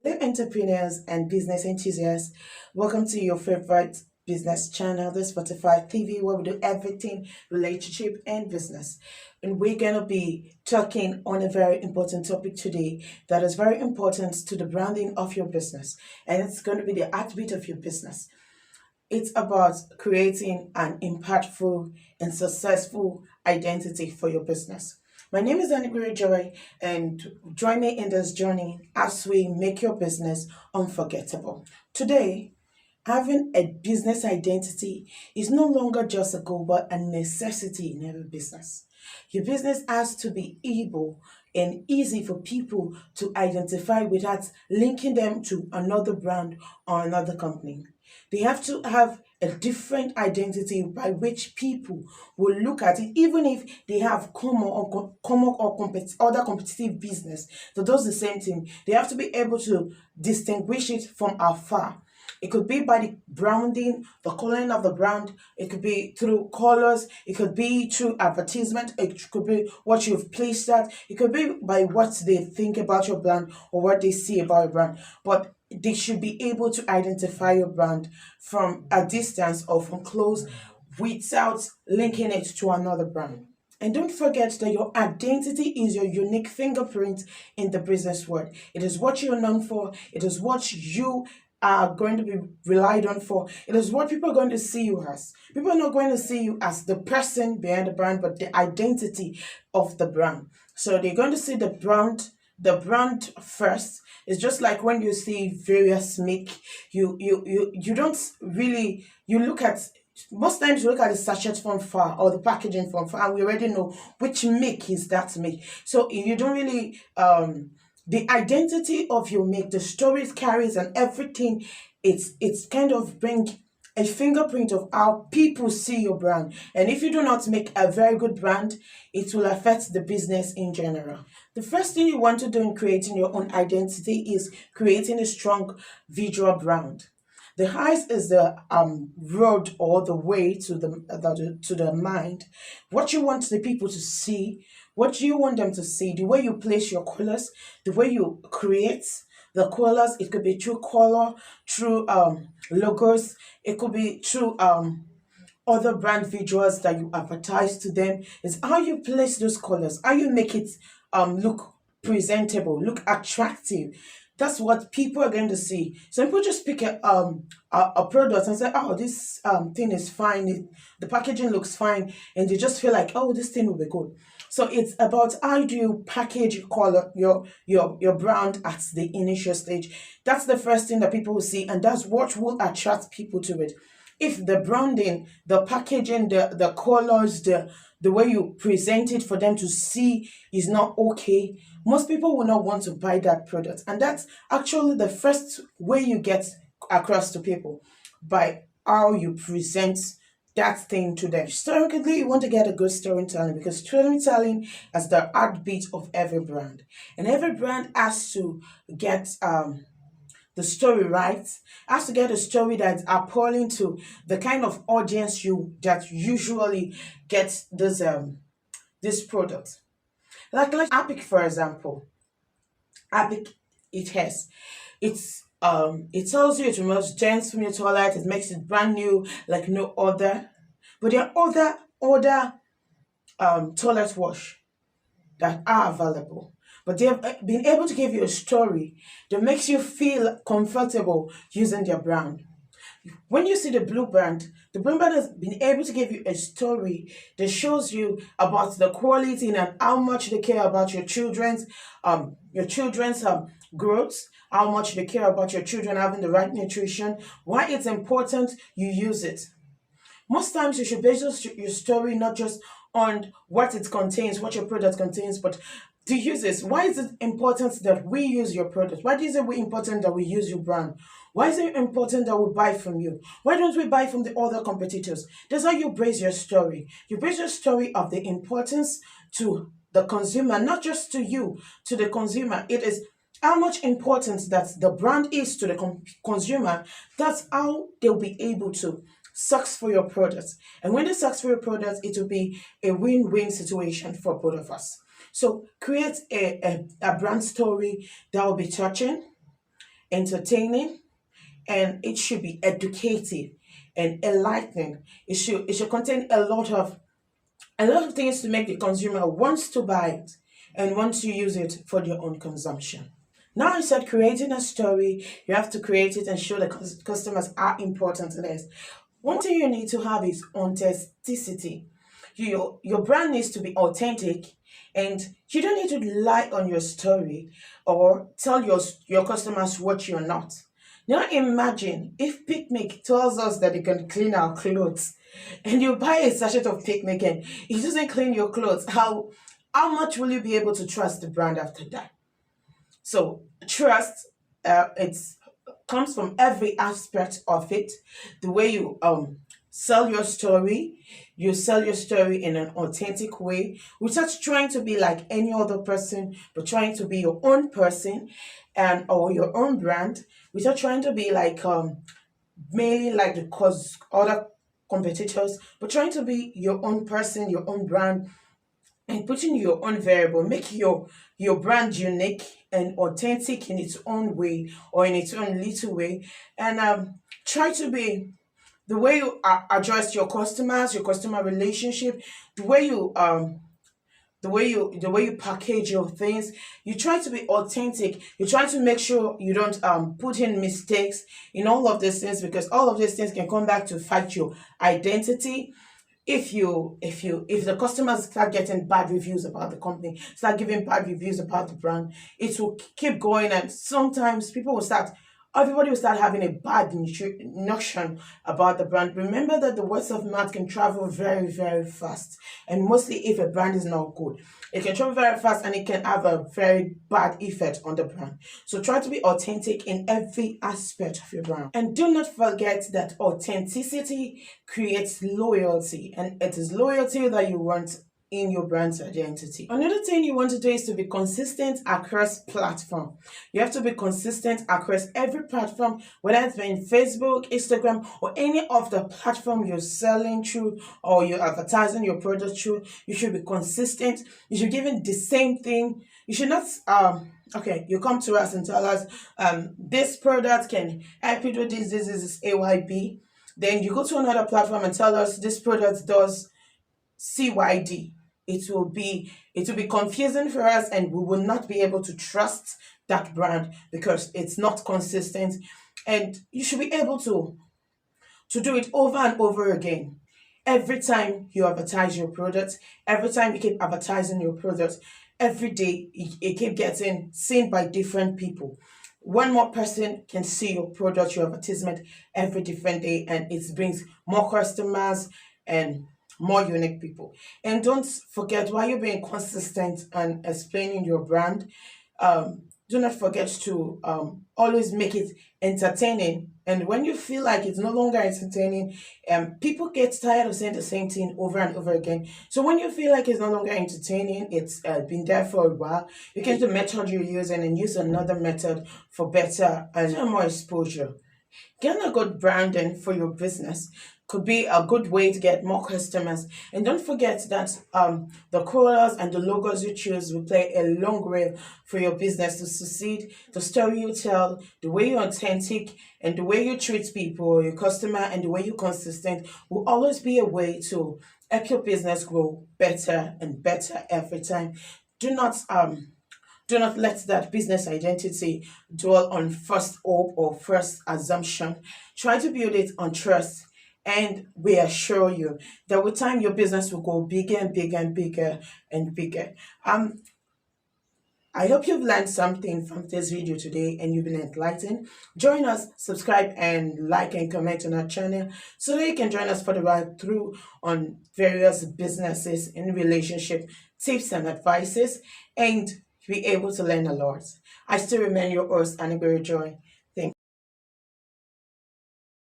Hello, entrepreneurs and business enthusiasts. Welcome to your favorite business channel, the Spotify TV, where we do everything relationship and business. And we're going to be talking on a very important topic today that is very important to the branding of your business. And it's going to be the heartbeat of your business. It's about creating an impactful and successful identity for your business. My name is Aniguri Joy, and join me in this journey as we make your business unforgettable. Today, having a business identity is no longer just a goal but a necessity in every business. Your business has to be able and easy for people to identify without linking them to another brand or another company. They have to have a different identity by which people will look at it, even if they have other competitive business that does the same thing. They have to be able to distinguish it from afar. It could be by the branding, the coloring of the brand. It could be through colors. It could be through advertisement. It could be what you've placed at. It could be by what they think about your brand or what they see about your brand. But they should be able to identify your brand from a distance or from close without linking it to another brand. And don't forget that your identity is your unique fingerprint in the business world. It is what you're known for. It is what you are going to be relied on for. It is what people are going to see you as. People are not going to see you as the person behind the brand, but the identity of the brand. So they're going to see the brand first. It's just like when you see various make, you don't really you look at most times you look at the sachet from far or the packaging from far, and we already know which make is that make. So you don't really the identity of your make, the stories carries and everything, it's kind of bring a fingerprint of how people see your brand. And if you do not make a very good brand, it will affect the business in general. The first thing you want to do in creating your own identity is creating a strong visual brand. The eyes is the road or the way to the mind. What you want the people to see, what you want them to see, the way you place your colors, the way you create the colors. It could be through color, through logos. It could be through other brand visuals that you advertise to them. Is how you place those colors, how you make it look presentable, look attractive. That's what people are going to see. Some people just pick a product and say, "Oh, this thing is fine. The packaging looks fine," and they just feel like, "Oh, this thing will be good." So it's about how do you package your color, your brand at the initial stage. That's the first thing that people will see, and that's what will attract people to it. If the branding, the packaging, the colors, the way you present it for them to see is not okay, most people will not want to buy that product. And that's actually the first way you get across to people, by how you present that thing to them. Historically, you want to get a good storytelling, because storytelling is the heartbeat of every brand. And every brand has to get the story right, has to get a story that's appealing to the kind of audience you that usually gets this product. Like Epic, for example. Epic, it has it tells you it removes germs from your toilet, it makes it brand new like no other. But there are other toilet wash that are available. But they have been able to give you a story that makes you feel comfortable using their brand. When you see the blue brand has been able to give you a story that shows you about the quality and how much they care about your children's growth, how much they care about your children having the right nutrition, why it's important you use it. Most times you should base your story not just on what it contains, what your product contains, but to use this. Why is it important that we use your product? Why is it important that we use your brand? Why is it important that we buy from you? Why don't we buy from the other competitors? That's how you base your story. You base your story of the importance to the consumer, not just to you, to the consumer. It is how much importance that the brand is to the consumer. That's how they'll be able to sucks for your product. And when they sucks for your product, it will be a win-win situation for both of us. So create a brand story that will be touching, entertaining, and it should be educative and enlightening. It should contain a lot of things to make the consumer wants to buy it and wants to use it for their own consumption. Now I said creating a story, you have to create it and show the customers how important it is. One thing you need to have is authenticity. Your brand needs to be authentic, and you don't need to lie on your story or tell your customers what you're not. Now imagine if Picnic tells us that it can clean our clothes, and you buy a sachet of Picnic and it doesn't clean your clothes. How much will you be able to trust the brand after that? So trust, it's comes from every aspect of it. The way you sell your story, you sell your story in an authentic way, without trying to be like any other person, but trying to be your own person and or your own brand, without trying to be like mainly like the cause other competitors, but trying to be your own person, your own brand, and putting your own variable, make your brand unique and authentic in its own way or in its own little way, and try to be the way you address your customers, your customer relationship, the way you the way you package your things. You try to be authentic. You try to make sure you don't put in mistakes in all of these things, because all of these things can come back to fight your identity. If the customers start getting bad reviews about the company, start giving bad reviews about the brand, it will keep going, and sometimes everybody will start having a bad notion about the brand. Remember that the words of mouth can travel very, very fast, and mostly if a brand is not good, it can travel very fast and it can have a very bad effect on the brand. So try to be authentic in every aspect of your brand, and do not forget that authenticity creates loyalty, and it is loyalty that you want in your brand's identity. Another thing you want to do is to be consistent across platform. You have to be consistent across every platform, whether it's been Facebook, Instagram, or any of the platform you're selling through or you're advertising your product through. You should be consistent. You should give it the same thing. You should not okay, you come to us and tell us this product can help you do this is AYB. Then you go to another platform and tell us this product does CYD. It will be confusing for us, and we will not be able to trust that brand because it's not consistent. And you should be able to do it over and over again. Every time you advertise your product, every time you keep advertising your product, every day it keep getting seen by different people. One more person can see your product, your advertisement every different day, and it brings more customers and more unique people. And don't forget, while you're being consistent and explaining your brand, do not forget to always make it entertaining. And when you feel like it's no longer entertaining, people get tired of saying the same thing over and over again. So when you feel like it's no longer entertaining, it's been there for a while, you can use the method you're using and use another method for better and more exposure. Getting a good branding for your business could be a good way to get more customers. And don't forget that the colors and the logos you choose will play a long role for your business to succeed. The story you tell, the way you're authentic, and the way you treat people, your customer, and the way you're consistent will always be a way to help your business grow better and better every time. Do not do not let that business identity dwell on first hope or first assumption. Try to build it on trust. And we assure you that with time, your business will go bigger and bigger and bigger and bigger. I hope you've learned something from this video today and you've been enlightened. Join us, subscribe, and like and comment on our channel so that you can join us for the ride through on various businesses and relationship tips and advices, and be able to learn a lot. I still remain your host, Annie Joy.